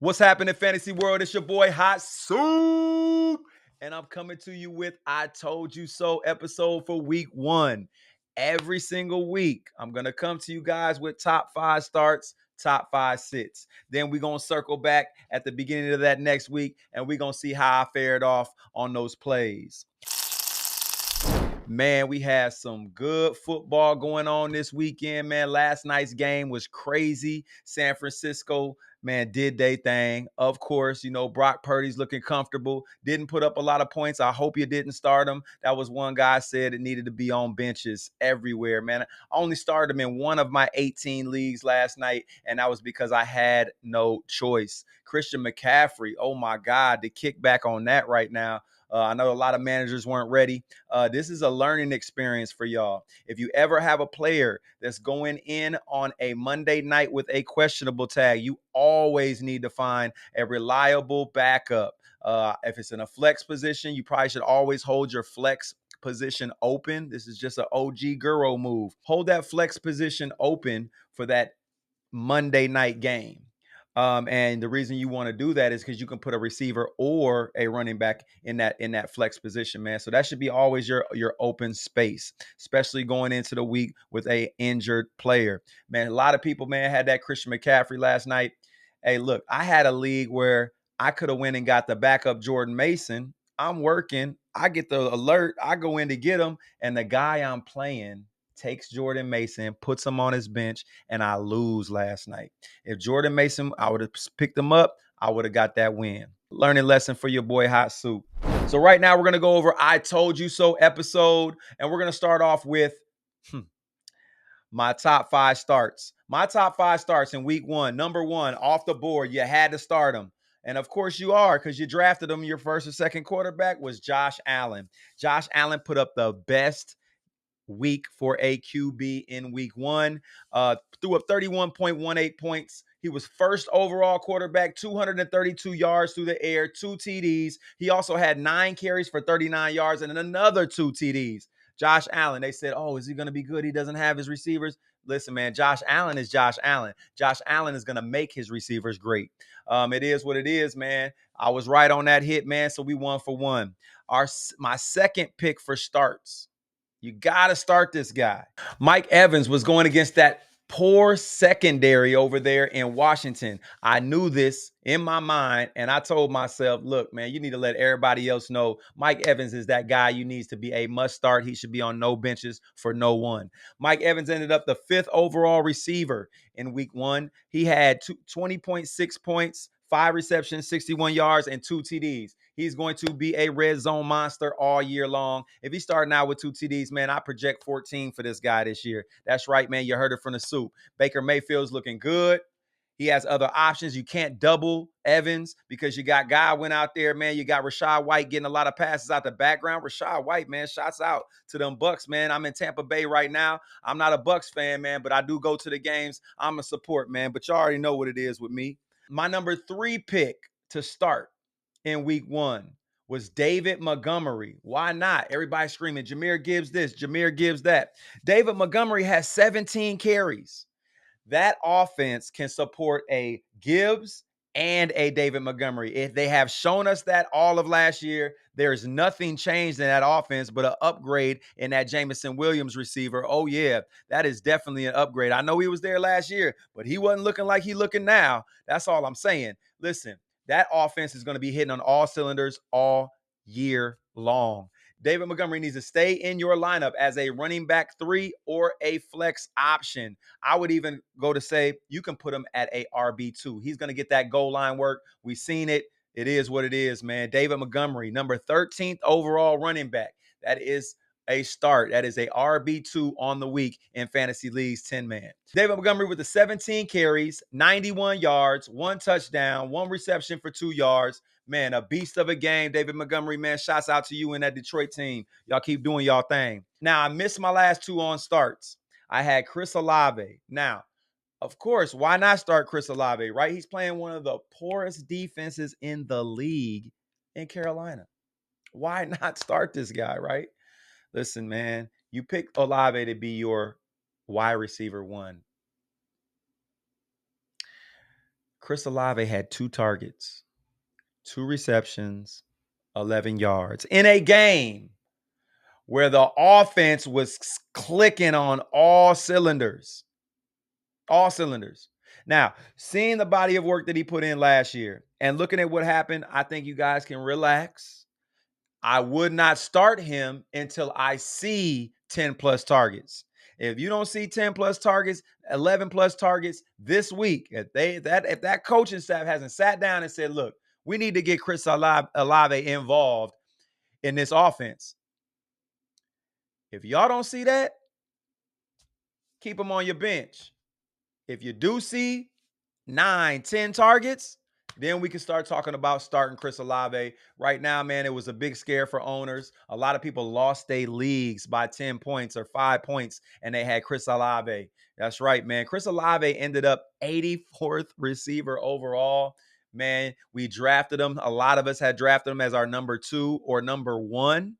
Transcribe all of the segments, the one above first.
What's happening, fantasy world? It's your boy Hot Soup, and I'm coming to you with I Told You So episode for week 1. Every single week, I'm going to come to you guys with top 5 starts, top 5 sits. Then we're going to circle back at the beginning of that next week, and we're going to see how I fared off on those plays. Man, we had some good football going on this weekend, man. Last night's game was crazy. San Francisco, man, did they thing. Of course, Brock Purdy's looking comfortable. Didn't put up a lot of points. I hope you didn't start him. That was one guy said it needed to be on benches everywhere, man. I only started him in one of my 18 leagues last night, and that was because I had no choice. Christian McCaffrey, oh my God, the kickback on that right now. I know a lot of managers weren't ready. This is a learning experience for y'all. If you ever have a player that's going in on a Monday night with a questionable tag, you always need to find a reliable backup. If it's in a flex position, you probably should always hold your flex position open. This is just an OG Guru move. Hold that flex position open for that Monday night game. And the reason you want to do that is because you can put a receiver or a running back in that flex position, man. So that should be always your open space, especially going into the week with a injured player. Man, a lot of people, man, had that Christian McCaffrey last night. Hey, look, I had a league where I could have went and got the backup Jordan Mason. I'm working. I get the alert. I go in to get him, and the guy I'm playing takes Jordan Mason, puts him on his bench, and I lose last night. If Jordan Mason, I would have picked him up, I would have got that win. Learning lesson for your boy Hot Soup. So right now we're going to go over I Told You So episode, and we're going to start off with my top 5 starts. My top 5 starts in week 1. Number 1, off the board, you had to start him. And of course you are, because you drafted him. Your first or second quarterback was Josh Allen. Josh Allen put up the best week for a QB in week 1. Threw up 31.18 points. He was first overall quarterback, 232 yards through the air, 2 TDs. He also had 9 carries for 39 yards and another 2 TDs. Josh Allen, they said, oh, is he going to be good? He doesn't have his receivers. Listen, man, Josh Allen is Josh Allen. Josh Allen is going to make his receivers great. It is what it is, man. I was right on that hit, man, so we 1 for 1. My second pick for starts. You got to start this guy. Mike Evans was going against that poor secondary over there in Washington. I knew this in my mind, and I told myself, look, man, you need to let everybody else know Mike Evans is that guy you needs to be a must start. He should be on no benches for no one. Mike Evans ended up the 5th overall receiver in week 1. He had 20.6 points, 5 receptions, 61 yards, and 2 TDs. He's going to be a red zone monster all year long. If he's starting out with 2 TDs, man, I project 14 for this guy this year. That's right, man. You heard it from the soup. Baker Mayfield's looking good. He has other options. You can't double Evans because you got Godwin out there, man. You got Rachaad White getting a lot of passes out the background. Rachaad White, man, shots out to them Bucks, man. I'm in Tampa Bay right now. I'm not a Bucks fan, man, but I do go to the games. I'm a support, man. But you already know what it is with me. My number 3 pick to start in week 1 was David Montgomery. Why not? Everybody screaming, Jahmyr Gibbs this, Jahmyr Gibbs that. David Montgomery has 17 carries. That offense can support a Gibbs and a David Montgomery. If they have shown us that all of last year, there's nothing changed in that offense but an upgrade in that Jameson Williams receiver. Oh, yeah, that is definitely an upgrade. I know he was there last year, but he wasn't looking like he's looking now. That's all I'm saying. Listen, that offense is going to be hitting on all cylinders all year long. David Montgomery needs to stay in your lineup as a running back 3 or a flex option. I would even go to say you can put him at a RB2. He's going to get that goal line work. We've seen it. It is what it is, man. David Montgomery, number 13th overall running back. That is a start. That is a RB2 on the week in Fantasy League's 10-man. David Montgomery with the 17 carries, 91 yards, 1 touchdown, 1 reception for 2 yards. Man, a beast of a game. David Montgomery, man, shouts out to you and that Detroit team. Y'all keep doing y'all thing. Now, I missed my last 2 on starts. I had Chris Olave. Now, of course, why not start Chris Olave, right? He's playing one of the poorest defenses in the league in Carolina. Why not start this guy, right? Listen, man, you picked Olave to be your wide receiver 1. Chris Olave had 2 targets, 2 receptions, 11 yards in a game where the offense was clicking on all cylinders. All cylinders. Now, seeing the body of work that he put in last year and looking at what happened, I think you guys can relax. I would not start him until I see 10 plus targets. If you don't see 10 plus targets, 11 plus targets this week, if that coaching staff hasn't sat down and said, look, we need to get Chris Olave involved in this offense. If y'all don't see that, keep him on your bench. If you do see 9, 10 targets, then we can start talking about starting Chris Olave. Right now, man, it was a big scare for owners. A lot of people lost their leagues by 10 points or 5 points, and they had Chris Olave. That's right, man. Chris Olave ended up 84th receiver overall. Man, we drafted him. A lot of us had drafted him as our number 2 or number 1.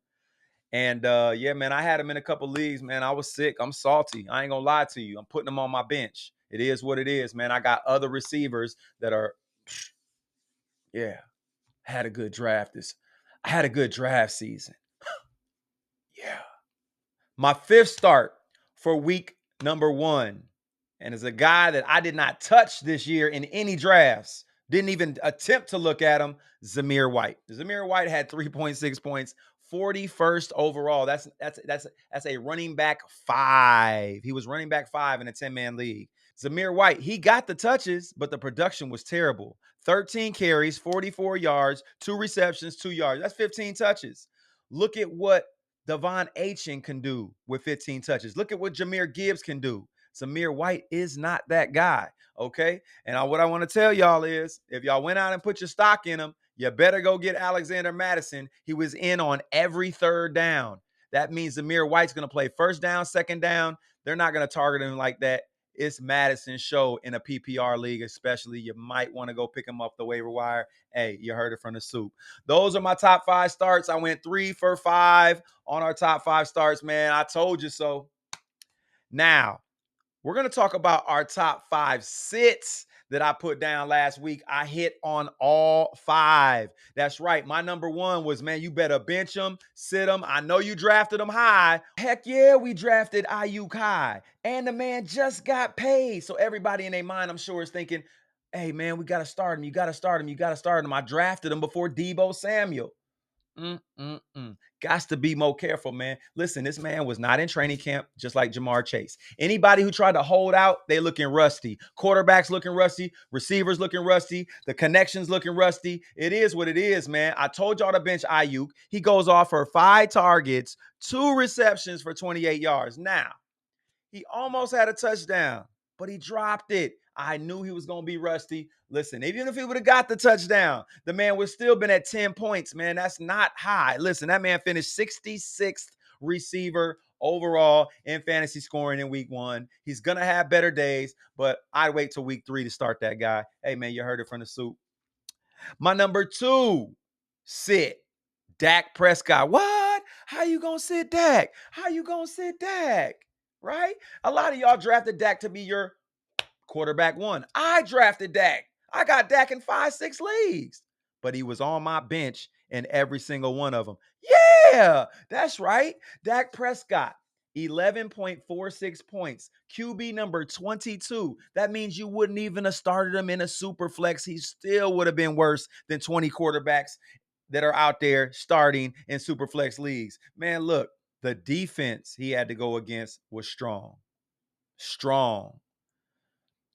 And yeah, man, I had him in a couple leagues, man. I was sick. I'm salty. I ain't gonna lie to you. I'm putting him on my bench. It is what it is, man. I got other receivers that are, yeah, I had a good draft season. Yeah. My 5th start for week number 1. And as a guy that I did not touch this year in any drafts, didn't even attempt to look at him, Zamir White. Zamir White had 3.6 points, 41st overall. That's a running back 5. He was running back 5 in a 10-man league. Zamir White, he got the touches, but the production was terrible. 13 carries, 44 yards, 2 receptions, 2 yards. That's 15 touches. Look at what devonachane can do with 15 touches. Look at what Jahmyr Gibbs can do. Zamir White is not that guy, okay? And what I want to tell y'all is, if y'all went out and put your stock in him, you better go get Alexander Madison. He was in on every 3rd down. That means Zamir White's going to play 1st down, 2nd down. They're not going to target him like that. It's Madison's show in a PPR league, especially. You might want to go pick him up the waiver wire. Hey, you heard it from the soup. Those are my top 5 starts. I went 3 for 5 on our top 5 starts, man. I told you so. Now, we're going to talk about our top 5 sits that I put down last week. I hit on all 5. That's right. My number 1 was, man, you better bench him, sit him. I know you drafted him high. Heck yeah, we drafted Aiyuk high. And the man just got paid. So everybody in their mind, I'm sure, is thinking, hey, man, we got to start him. You got to start him. You got to start him. I drafted him before Deebosamuel. Got to be more careful, man. Listen, this man was not in training camp, just like Jamar Chase. Anybody who tried to hold out, they looking rusty. Quarterbacks looking rusty. Receivers looking rusty. The connections looking rusty. It is what it is, man. I told y'all to bench Aiyuk. He goes off for 5 targets, 2 receptions for 28 yards. Now, he almost had a touchdown, but he dropped it. I knew he was going to be rusty. Listen, even if he would have got the touchdown, the man would still been at 10 points, man. That's not high. Listen, that man finished 66th receiver overall in fantasy scoring in week 1. He's going to have better days, but I'd wait till week 3 to start that guy. Hey, man, you heard it from the soup. My number 2, sit Dak Prescott. What? How you going to sit Dak? How you going to sit Dak? Right? A lot of y'all drafted Dak to be your quarterback 1. I drafted Dak. I got Dak in 5, 6 leagues, but he was on my bench in every single one of them. Yeah, that's right. Dak Prescott, 11.46 points. QB number 22. That means you wouldn't even have started him in a super flex. He still would have been worse than 20 quarterbacks that are out there starting in super flex leagues. Man, look, the defense he had to go against was strong. Strong.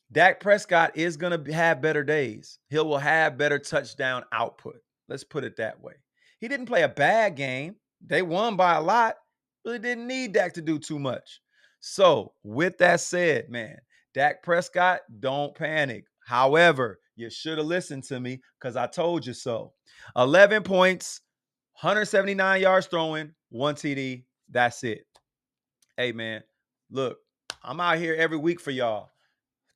Dak Prescott is going to have better days. He will have better touchdown output. Let's put it that way. He didn't play a bad game. They won by a lot. Really didn't need Dak to do too much. So, with that said, man, Dak Prescott, don't panic. However, you should have listened to me because I told you so. 11 points, 179 yards throwing, 1 TD. That's it. Hey, man, look, I'm out here every week for y'all.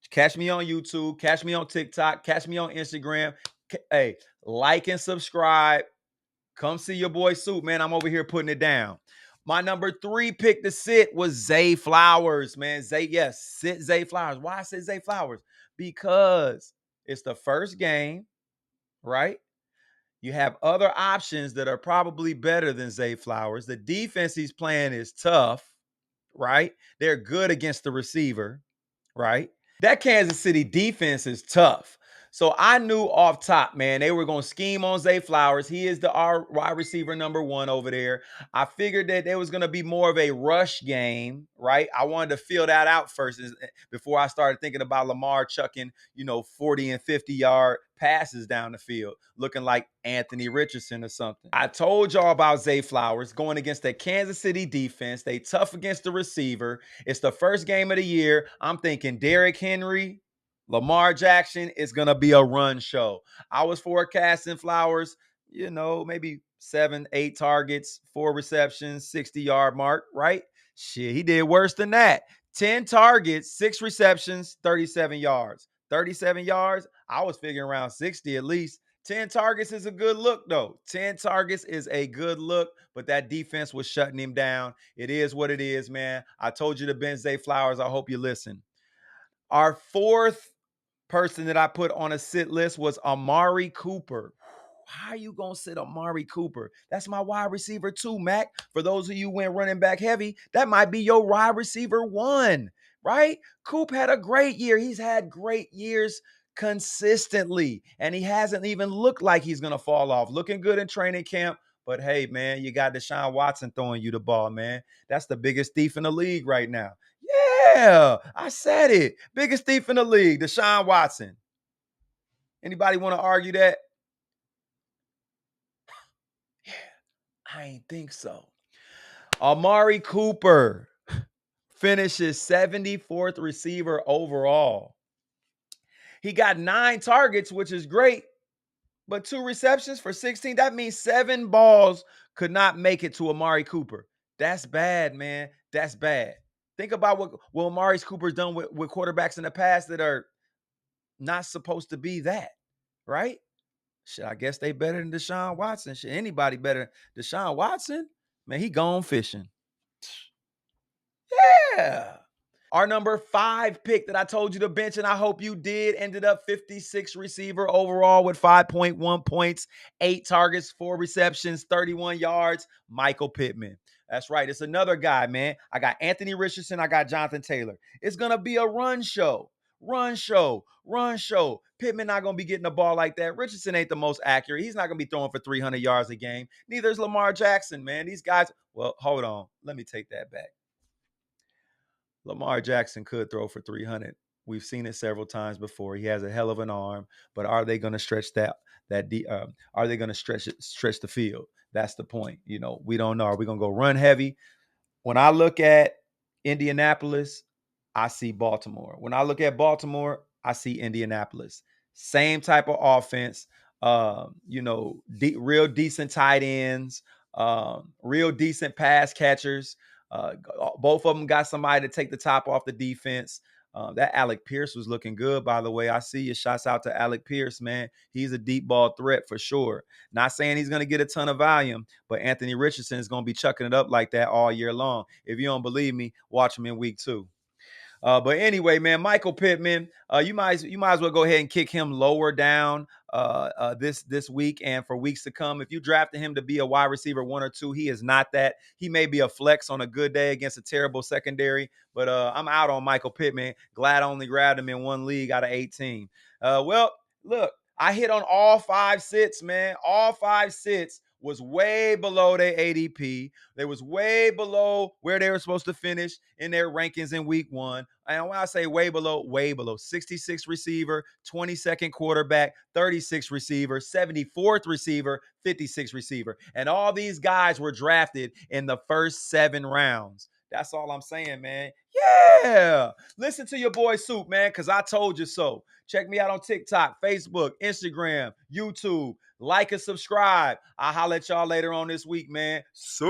Catch me on YouTube. Catch me on TikTok. Catch me on Instagram. Hey, like and subscribe. Come see your boy Soup, man. I'm over here putting it down. My number 3 pick to sit was Zay Flowers, man. Sit Zay Flowers. Why I said Zay Flowers? Because It's the first game, right? You have other options that are probably better than Zay Flowers. The defense he's playing is tough, right? They're good against the receiver, right? That Kansas City defense is tough. So I knew off top, man, they were going to scheme on Zay Flowers. He is the wide receiver number 1 over there. I figured that there was going to be more of a rush game, right? I wanted to feel that out first before I started thinking about Lamar chucking, 40 and 50-yard passes down the field, looking like Anthony Richardson or something. I told y'all about Zay Flowers going against the Kansas City defense. They tough against the receiver. It's the first game of the year. I'm thinking Derrick Henry, Lamar Jackson is going to be a run show. I was forecasting Flowers, maybe 7, 8 targets, 4 receptions, 60-yard mark, right? Shit, he did worse than that. 10 targets, 6 receptions, 37 yards. 37 yards, I was figuring around 60 at least. 10 targets is a good look, though. 10 targets is a good look, but that defense was shutting him down. It is what it is, man. I told you to bench Zay Flowers. I hope you listen. Our fourth person that I put on a sit list was Amari Cooper. How are you going to sit Amari Cooper? That's my wide receiver too, Mac. For those of you who went running back heavy, that might be your wide receiver 1, right? Coop had a great year. He's had great years consistently, and he hasn't even looked like he's going to fall off. Looking good in training camp, but hey, man, you got Deshaun Watson throwing you the ball, man. That's the biggest thief in the league right now. Yeah, I said it. Biggest thief in the league, Deshaun Watson. Anybody want to argue that? Yeah, I ain't think so. Amari Cooper finishes 74th receiver overall. He got 9 targets, which is great, but 2 receptions for 16. That means 7 balls could not make it to Amari Cooper. That's bad, man. That's bad. Think about what Amari Cooper's done with quarterbacks in the past that are not supposed to be that, right? Shit, I guess they better than Deshaun Watson. Shit, anybody better than Deshaun Watson? Man, he gone fishing. Yeah. Our number 5 pick that I told you to bench, and I hope you did, ended up 56 receiver overall with 5.1 points, 8 targets, 4 receptions, 31 yards, Michael Pittman. That's right. It's another guy, man. I got Anthony Richardson. I got Jonathan Taylor. It's going to be a run show. Run show. Pittman not going to be getting the ball like that. Richardson ain't the most accurate. He's not going to be throwing for 300 yards a game. Neither is Lamar Jackson, man. These guys, well, hold on. Let me take that back. Lamar Jackson could throw for 300. We've seen it several times before. He has a hell of an arm, but are they going to stretch are they going to stretch the field? That's the point. We don't know. Are we going to go run heavy? When I look at Indianapolis, I see Baltimore. When I look at Baltimore, I see Indianapolis. Same type of offense. Real decent tight ends, real decent pass catchers. Both of them got somebody to take the top off the defense. That Alec Pierce was looking good, by the way. I see you. Shouts out to Alec Pierce, man. He's a deep ball threat for sure. Not saying he's going to get a ton of volume, but Anthony Richardson is going to be chucking it up like that all year long. If you don't believe me, watch him in week 2. But anyway, man, Michael Pittman, you might as well go ahead and kick him lower down this week and for weeks to come. If you drafted him to be a wide receiver 1 or 2, he is not that. He may be a flex on a good day against a terrible secondary, but I'm out on Michael Pittman. Glad I only grabbed him in 1 league out of 18. Well, look, I hit on all 5 sits, man. All 5 sits was way below their ADP. They was way below where they were supposed to finish in their rankings in week 1. And when I say way below, 66 receiver, 22nd quarterback, 36 receiver, 74th receiver, 56 receiver. And all these guys were drafted in the first 7 rounds. That's all I'm saying, man. Yeah. Listen to your boy Soup, man, because I told you so. Check me out on TikTok, Facebook, Instagram, YouTube. Like and subscribe. I'll holler at y'all later on this week, man. Soup.